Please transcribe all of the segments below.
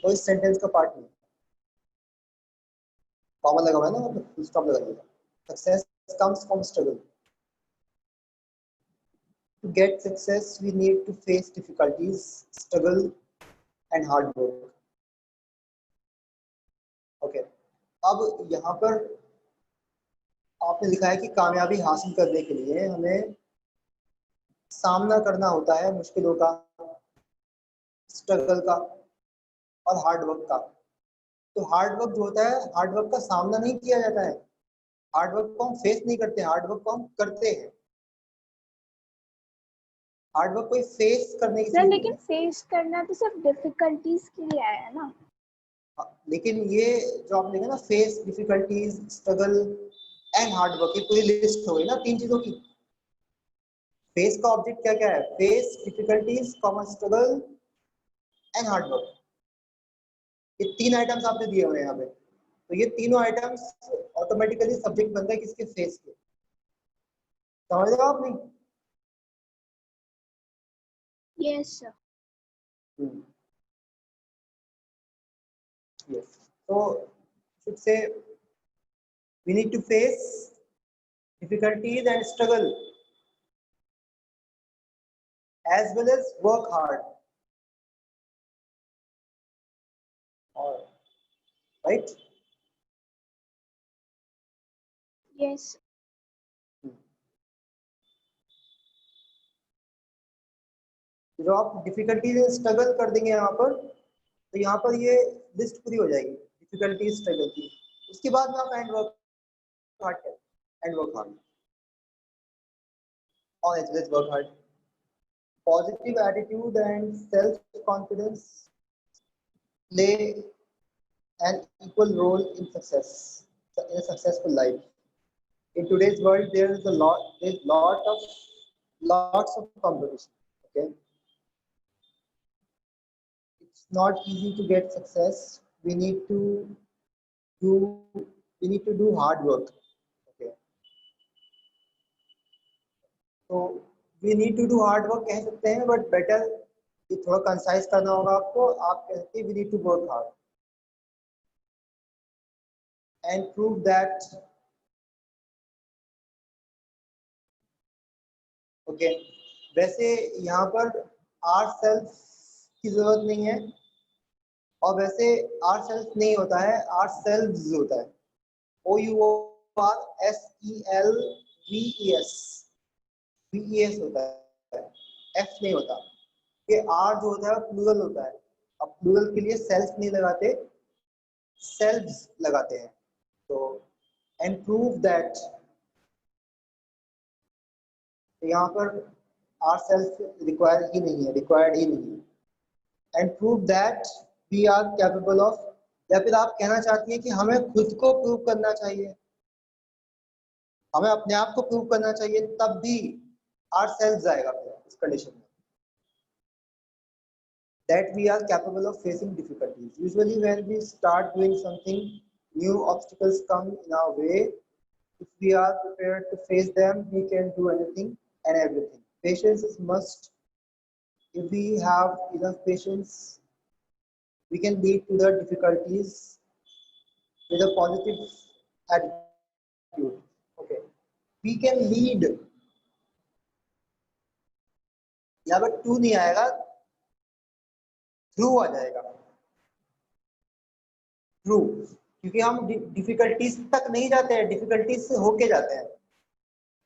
वो इस सेंटेंस का पार्ट नहीं है। कॉमा लगा हुआ है ना, मतलब फुल स्टॉप लगाइएगा। Success comes from struggle. To get success, we need to face difficulties, struggle, and hard work. Okay. अब यहाँ पर आपने लिखा है कि कामयाबी हासिल करने के लिए हमें सामना करना होता है मुश्किलों का, स्ट्रगल का और हार्ड वर्क का। तो हार्ड वर्क जो होता है, हार्ड वर्क का सामना नहीं किया जाता है, हार्ड वर्क को हम फेस नहीं करते, हार्ड वर्क को हम करते हैं। हार्ड वर्क कोई फेस करने की सर चीज नहीं लेकिन है। फेस करना तो सिर्फ डिफिकल्टीज के लिए आया है ना। लेकिन ये जो आपने लिखा ना, face difficulties, struggle and hard work, ये पूरी लिस्ट हो गई ना 3 चीजों की। फेस का ऑब्जेक्ट क्या क्या है? Face difficulties, common struggle and hard work. ये 3 आइटम्स आपने दिए हुए हैं यहाँ पे। तो ये तीनों आइटम्स ऑटोमेटिकली सब्जेक्ट बनता है किसके? फेस के। समझ रहे हो आप? नहीं? Yes sir. Yes. So should say we need to face difficulties and struggle as well as work hard. All right. Yes जो आप डिफिकल्टीज एंड स्ट्रगल कर देंगे यहाँ पर, तो यहाँ पर ये लिस्ट पूरी हो जाएगी डिफिकल्टीज स्ट्रगल की। उसके बाद में आप एंड वर्क हार्ड करें, and work hard, always work hard. Positive attitude and self confidence play an equal role in success, in a successful life. In today's world, lots of competition. Okay, it's not easy to get success. Do we need to do hard work. Okay, so we need to do hard work कह सकते हैं, but better ये थोड़ा concise करना होगा आपको। आप कह सकते हैं we need to work hard and prove that. Okay, वैसे यहाँ पर आर सेल्फ की जरूरत नहीं है, और वैसे आर सेल्फ नहीं होता है, आर सेल्व्स होता है। OURSELVES, VES होता है, एफ नहीं होता। ये आर जो होता है प्लूरल होता है। अब प्लूरल के लिए सेल्फ नहीं लगाते, सेल्व्स लगाते हैं। तो एंड प्रूव दैट, यहाँ पर आर सेल्फ रिक्वायर्ड ही नहीं है, and prove that we are capable of, या फिर आप कहना चाहती हैं कि हमें खुद को प्रूव करना चाहिए, हमें अपने आप को प्रूव करना चाहिए, तब भी आर सेल्फ आएगा फिर इस कंडीशन में। That we are capable of facing difficulties. Usually when we start doing something, new obstacles come in our way. If we are prepared to face them, we can do anything and everything. Patience is must. If we have enough patience, we can lead to the difficulties with a positive attitude. Okay, we can lead. यहाँ पर to नहीं आएगा, through आ जाएगा। Through, क्योंकि हम difficulties तक नहीं जाते हैं, डिफिकल्टीज से होके जाते हैं।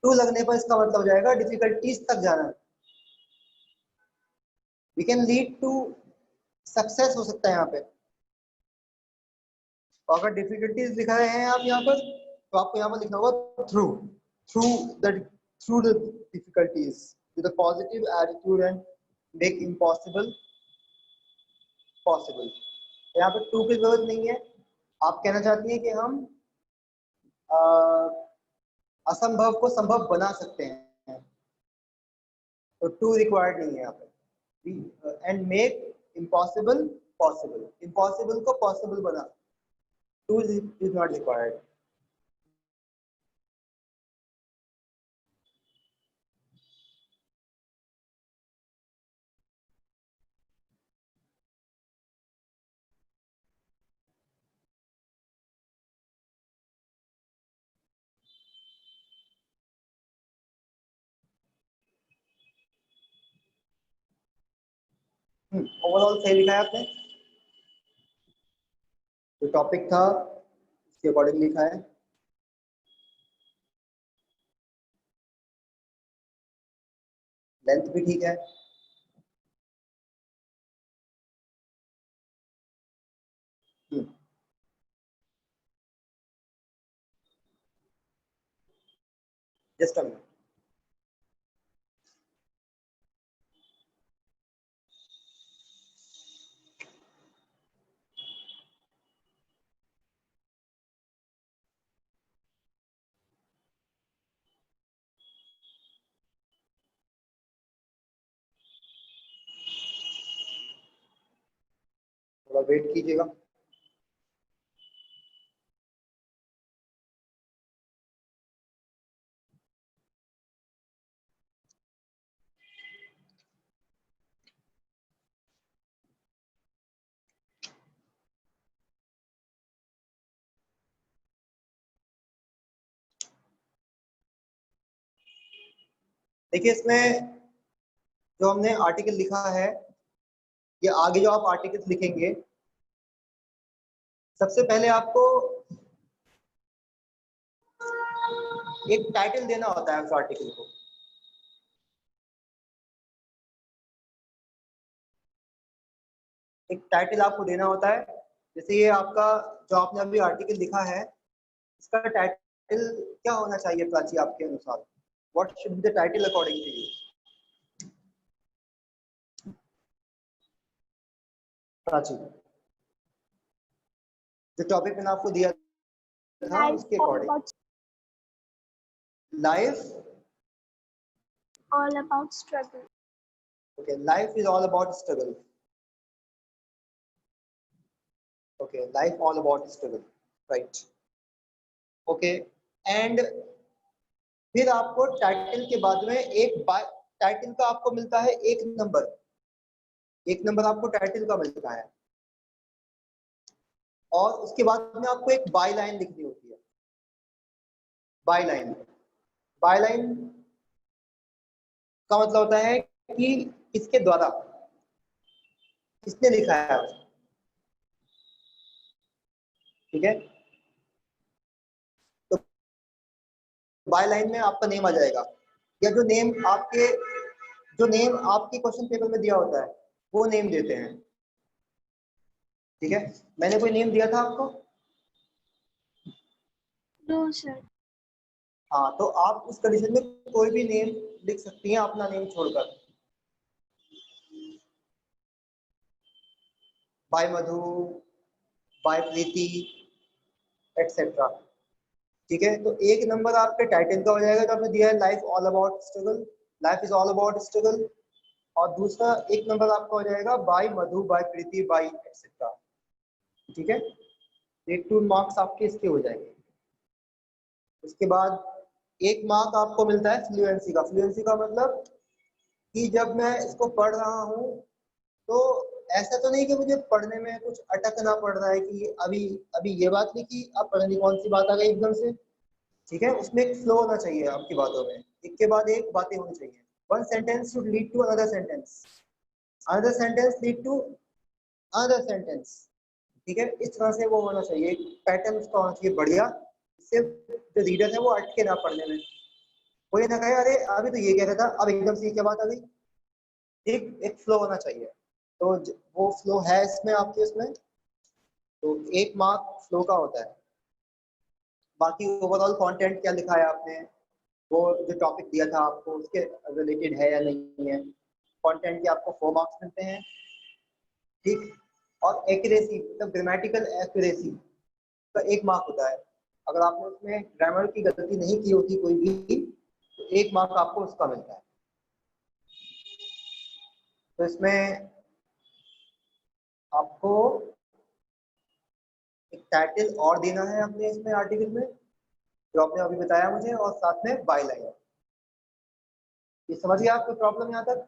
टू लगने पर इसका मतलब हो जाएगा डिफिकल्टीज तक जाना। We can lead to success हो सकता है यहाँ पे। और अगर डिफिकल्टीज लिखा रहे हैं आप यहाँ पर, तो आपको यहाँ पर लिखना होगा through, through the difficulties with a positive attitude and make impossible possible. यहाँ पर टू की जरूरत नहीं है। आप कहना चाहती हैं कि हम असंभव को संभव बना सकते हैं, तो टू रिक्वायर्ड नहीं है यहाँ पे। And make impossible possible, impossible को पॉसिबल बना, two is not required. Overall सही लिखा है आपने, जो टॉपिक था उसके अकॉर्डिंग लिखा है। लेंथ भी ठीक है। Just a minute. थोड़ा वेट कीजिएगा। देखिए इसमें जो हमने आर्टिकल लिखा है, ये आगे जो आप आर्टिकल लिखेंगे, सबसे पहले आपको एक टाइटल देना होता है उस आर्टिकल को। एक टाइटल आपको देना होता है। जैसे ये आपका जो आपने अभी आर्टिकल लिखा है, इसका टाइटल क्या होना चाहिए प्राची आपके अनुसार? What should be the title according to you Prachi? जो टॉपिक मैंने आपको दिया था Life उसके all according. about life, all about struggle. okay, life is all about struggle. Okay, life all about struggle, right? Okay, and फिर आपको title के बाद में टाइटल का आपको मिलता है एक नंबर। एक नंबर आपको टाइटल का मिलता है, और उसके बाद में आपको एक बाय लाइन लिखनी होती है। बाय लाइन, बाय लाइन का मतलब होता है कि इसके द्वारा किसने लिखा है, ठीक है? तो बाय लाइन में आपका नेम आ जाएगा, या जो नेम आपके क्वेश्चन पेपर में दिया होता है वो नेम देते हैं, ठीक है? मैंने कोई नेम दिया था आपको? No, sir. हाँ, तो आप उस कंडीशन में कोई भी नेम लिख सकती हैं अपना नेम छोड़कर। बाय मधु, बाय प्रीति, एक्सेट्रा, ठीक है? तो एक नंबर आपके टाइटल का हो जाएगा जो आपने दिया है, life all about struggle, life is all about struggle. और दूसरा एक नंबर आपका हो जाएगा बाय मधु, बाय प्रीति, बाय एक्सेट्रा, ठीक है? ये 2 मार्क्स आपके इसके हो जाएंगे। उसके बाद 1 मार्क आपको मिलता है फ्लुएंसी का। फ्लुएंसी का मतलब कि जब मैं इसको पढ़ रहा हूँ तो ऐसा तो नहीं कि मुझे पढ़ने में कुछ अटकना पड़ रहा है कि अभी अभी ये बात लिखी, अब पता नहीं कौन सी बात आ गई एकदम से, ठीक है? उसमें एक फ्लो होना चाहिए आपकी बातों में, एक के बाद एक बातें होनी चाहिए। One sentence should lead to another sentence, another sentence lead to another sentence, ठीक है? इस तरह से वो होना चाहिए, एक पैटर्न उसका होना चाहिए बढ़िया, इससे जो रीडर है वो अटके ना पढ़ने में, वो ये ना कहे अरे अभी तो ये कह रहा था अब एकदम से क्या बात आ गई। एक फ्लो होना चाहिए, तो वो फ्लो है इसमें आपके इसमें, तो 1 मार्क फ्लो का होता है। बाकी ओवरऑल कंटेंट क्या लिखा है आपने, वो जो टॉपिक दिया था आपको उसके रिलेटेड है या नहीं है, कंटेंट के आपको 4 मार्क्स मिलते हैं, ठीक? और एक्यूरेसी मतलब ग्रामेटिकल एक्यूरेसी का 1 मार्क होता है। अगर आपने उसमें ग्रामर की गलती नहीं की होती कोई भी, तो 1 मार्क आपको उसका मिलता है। तो इसमें आपको एक टाइटल और देना है अपने इसमें आर्टिकल में, जो आपने अभी बताया मुझे, और साथ में बाय लाइन। ये समझ गया आपको प्रॉब्लम यहाँ तक?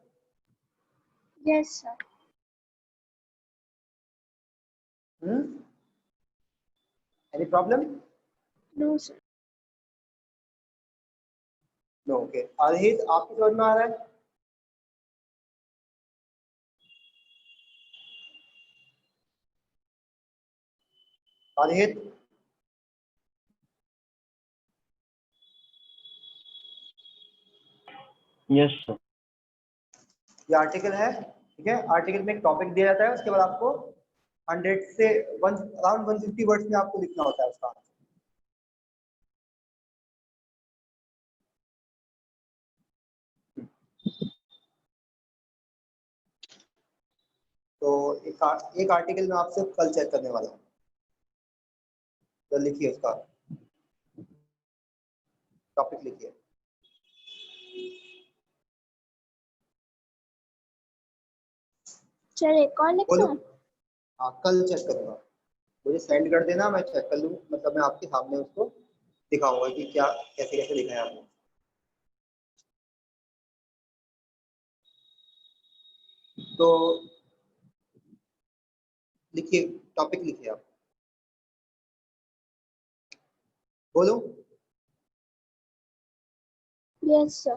Yes, sir. Any problem? No, sir. No, okay. Arhit आपकी समझ में आ रहा है? Khalid, yes sir. ये आर्टिकल है, ठीक है। आर्टिकल में एक टॉपिक दिया जाता है, उसके बाद आपको 100 से अराउंड 150 वर्ड्स में आपको लिखना होता है उसका आंसर। तो एक आर्टिकल में आपसे कल चेक करने वाला हूँ, तो लिखिए उसका टॉपिक लिखिए। चल एक और बोलो। लिखूं? हाँ, कल चेक करूंगा, मुझे सेंड कर देना, मैं चेक कर लूँ, मतलब मैं आपके सामने उसको दिखाऊंगा कि क्या कैसे कैसे लिखा है आपने। तो लिखिए, टॉपिक लिखिए आप, बोलो। Yes sir.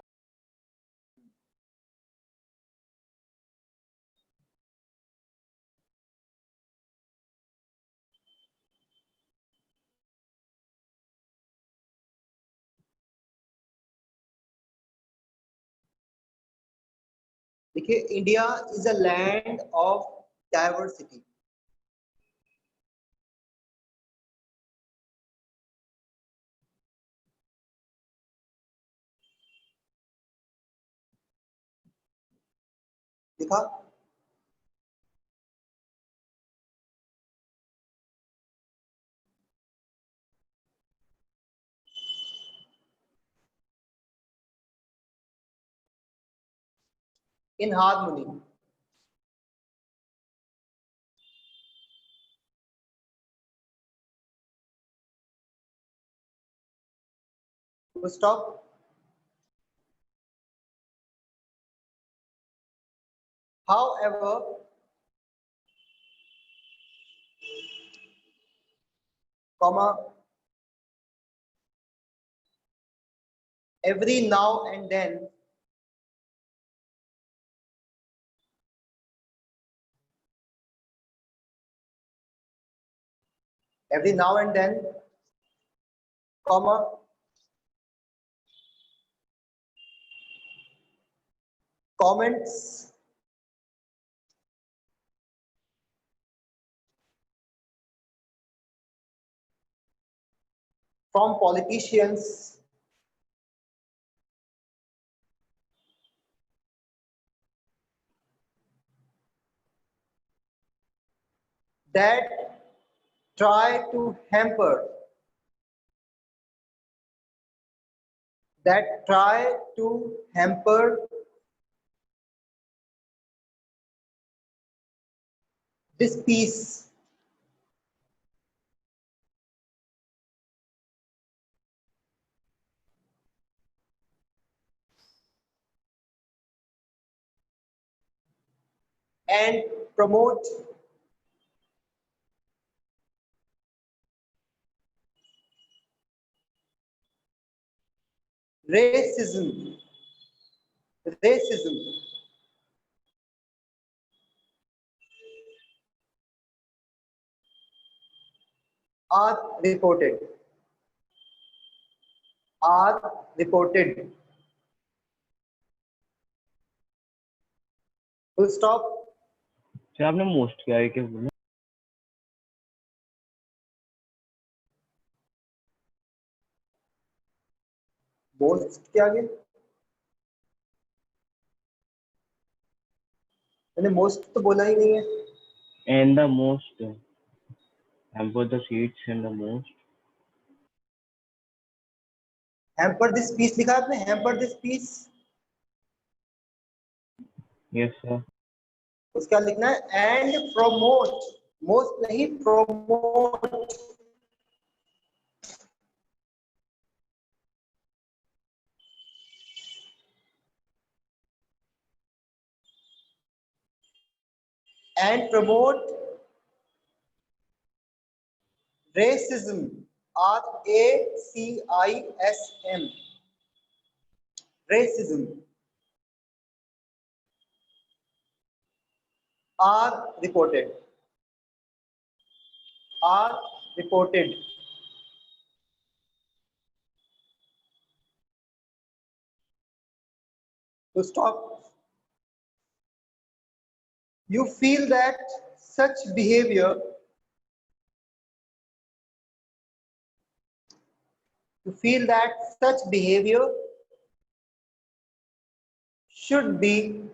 देखिए, India is a land of diversity. लिखा? In harmony, full stop. However, comma, every now and then, every now and then, comma, comments from politicians that try to hamper, that try to hamper this peace and promote racism, racism are reported, are reported, full stop. Sir आपने most क्या है क्या बोला? Most के आगे मैंने most तो बोला ही नहीं है। And the most, hamper the seats and the most. Hamper this piece लिखा है आपने, hamper this piece, yes sir. उसका लिखना है एंड प्रोमोट, मोस्ट नहीं, promote, and promote racism, RACISM, racism are reported, are reported. To stop, you feel that such behavior should be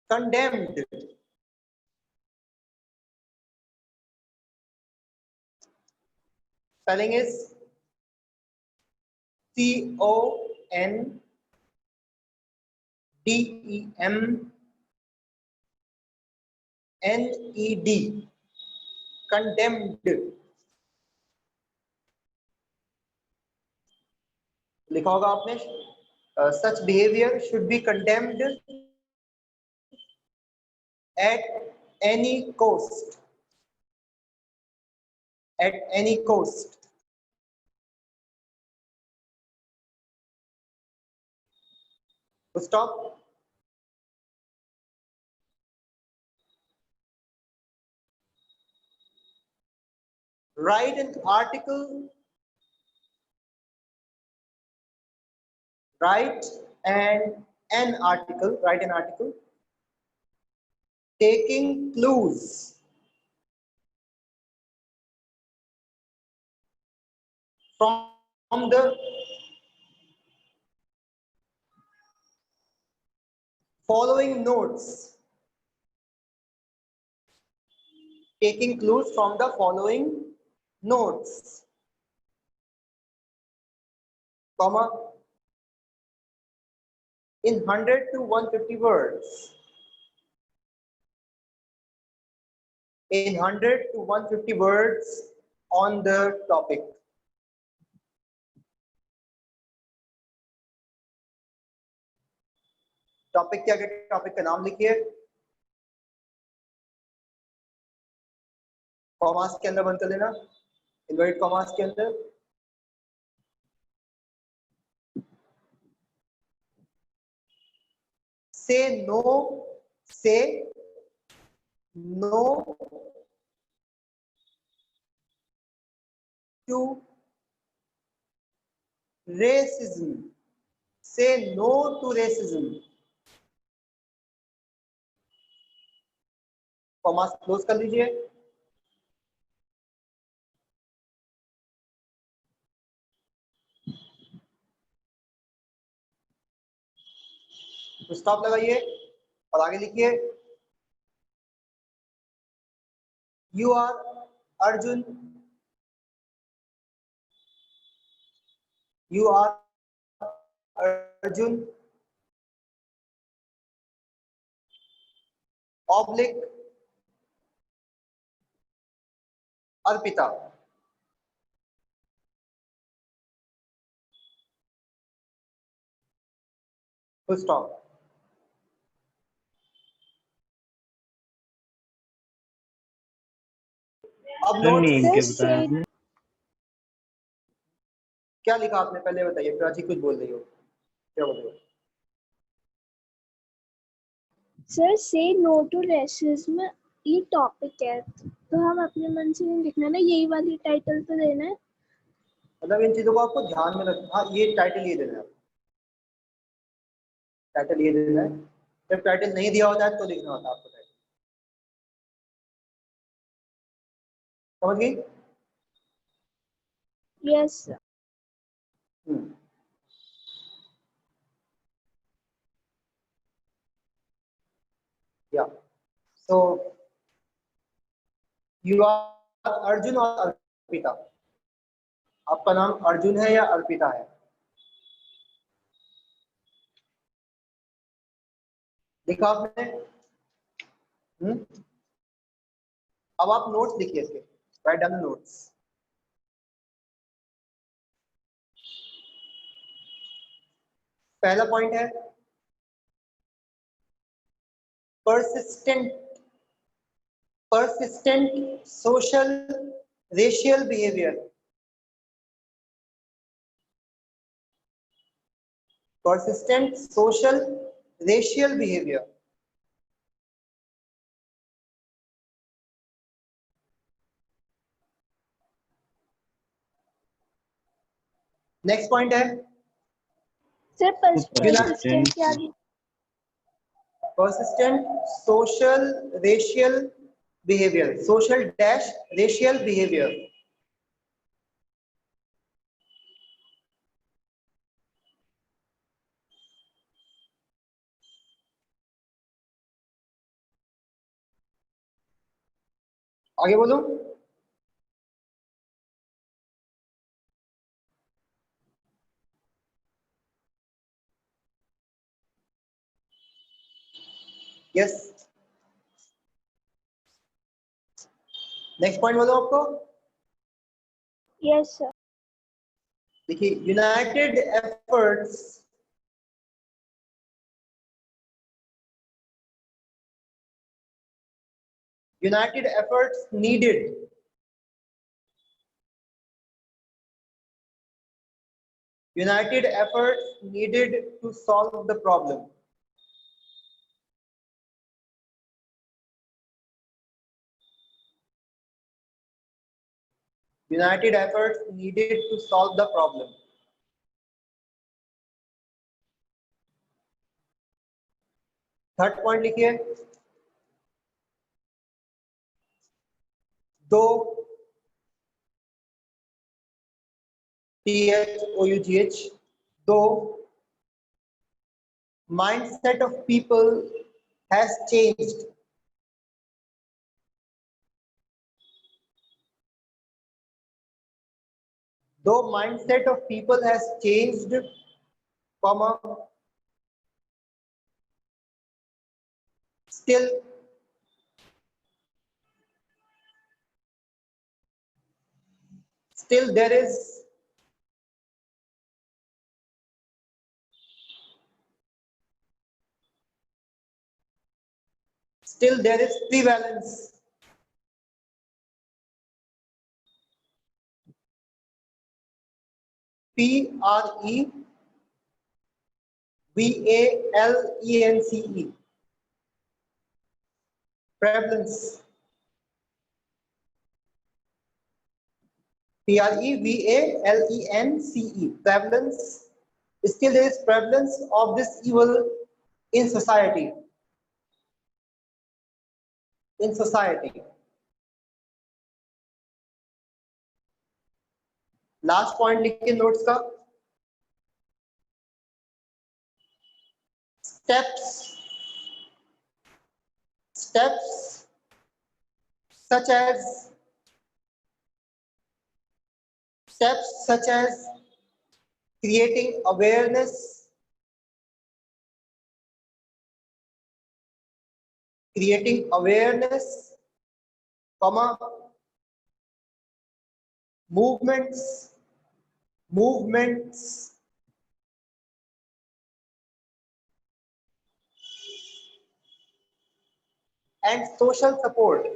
condemned. Spelling is CONDEMNED. Condemned. लिखा होगा आपने, such behavior should be condemned at any cost. At any cost. Stop. Write an article. Write an article taking clues from the following notes. Taking clues from the following notes, comma, in 100 to 150 words. In 100 to 150 words on the topic. Topic के आगे topic का नाम लिखिए, commas के अंदर बंद कर लेना, इन्वर्टेड कॉमास के अंदर। Say no to racism. Say no to racism. Commas close कर लीजिए। तो स्टॉप लगाइए और आगे लिखिए, you are Arjun, you are Arjun oblique Arpita. Full stop. अब नोट नेम क्या बताया आपने? क्या लिखा आपने पहले बताइए, प्राची कुछ बोल रही हो, क्या बोल रही हो? सर से नो टू रेसिज्म ये टॉपिक है, तो हम अपने मन से नहीं लिखना ना, यही वाली टाइटल तो देना है। मतलब इन चीजों को आपको ध्यान में रखना। हाँ, ये टाइटल ये देना है, टाइटल ये देना है। जब टाइटल नहीं दिया होता है तो लिखना होता है आपको टाइटल। समझ गई? Yes sir. या सो यू आर अर्जुन और अर्पिता। आपका नाम अर्जुन है या अर्पिता है? लिखा आपने? अब आप नोट्स लिखिए इसके, राइट डाउन द नोट्स। पहला पॉइंट है persistent social racial behavior. Persistent social racial behavior. Next point है सर persistent persistent क्या persistent social racial behavior, social dash racial behavior. आगे बोलो। यस, नेक्स्ट पॉइंट बोलो आपको। यस सर देखिए, United efforts needed united efforts needed to solve the problem. United efforts needed to solve the problem. Third point लिखिए, दो THOUGH, though mindset of people has changed. Though mindset of people has changed, comma, still there is prevalence PREVALENCE prevalence prevalence, still there is prevalence of this evil in society. Last point लिखिए notes का, steps such as creating awareness, comma, movements and social support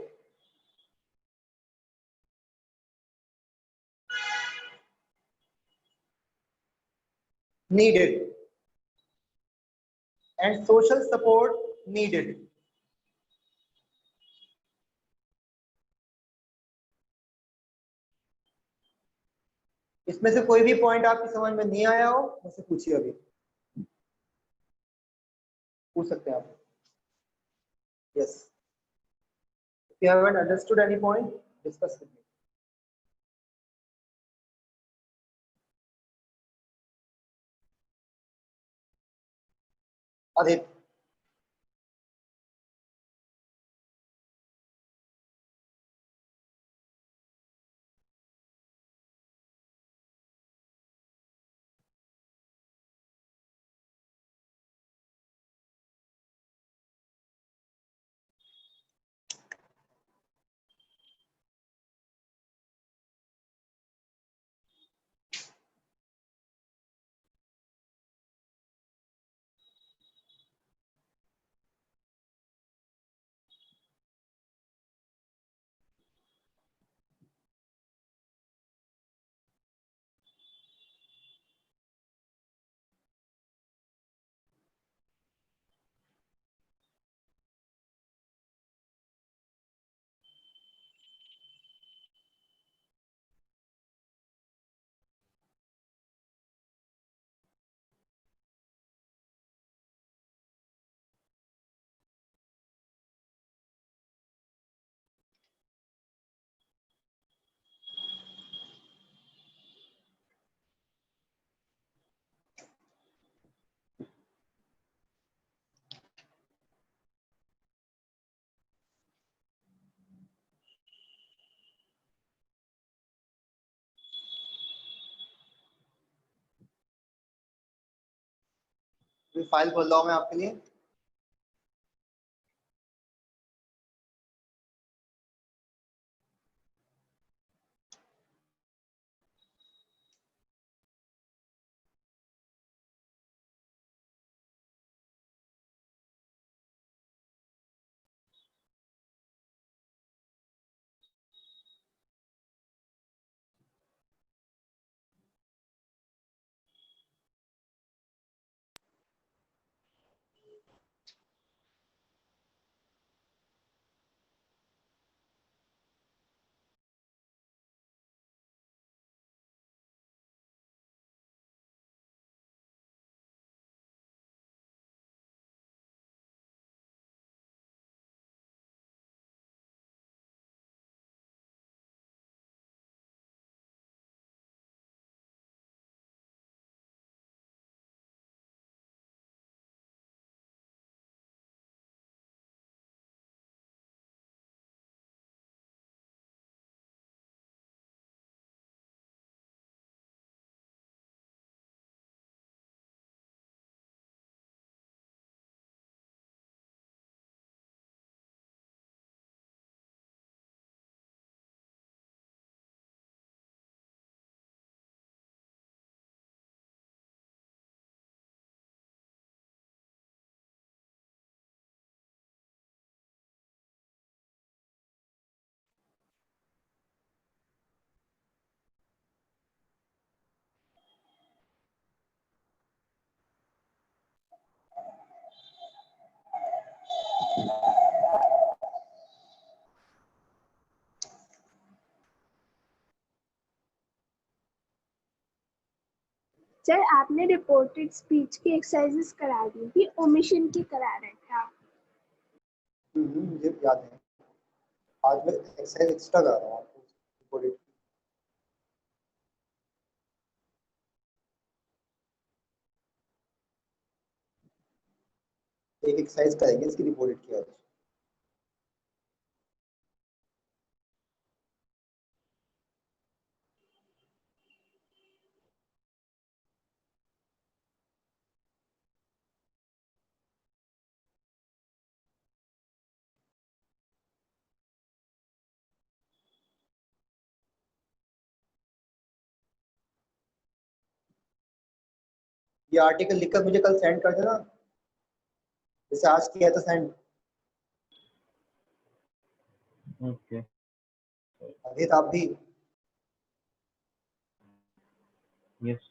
needed. इसमें से कोई भी point आपकी समझ में नहीं आया हो मुझसे पूछिए, अभी पूछ सकते हैं आप। Yes, if you haven't understood any point, discuss with me. Adit, अभी फाइल खोल रहा हूँ मैं आपके लिए। सर आपने रिपोर्टेड स्पीच की एक्सरसाइजेस करा दी थी, ओमिशन की करा रहे थे आप। मुझे याद है, आज मैं एक्सरसाइज एक्स्ट्रा कर रहा हूँ आपको। एक एक्सरसाइज करेंगे इसकी रिपोर्टेड की आज। ये आर्टिकल लिखकर मुझे कल सेंड कर देना, जैसे आज किया था सेंड। ओके। अभी आप भी। यस।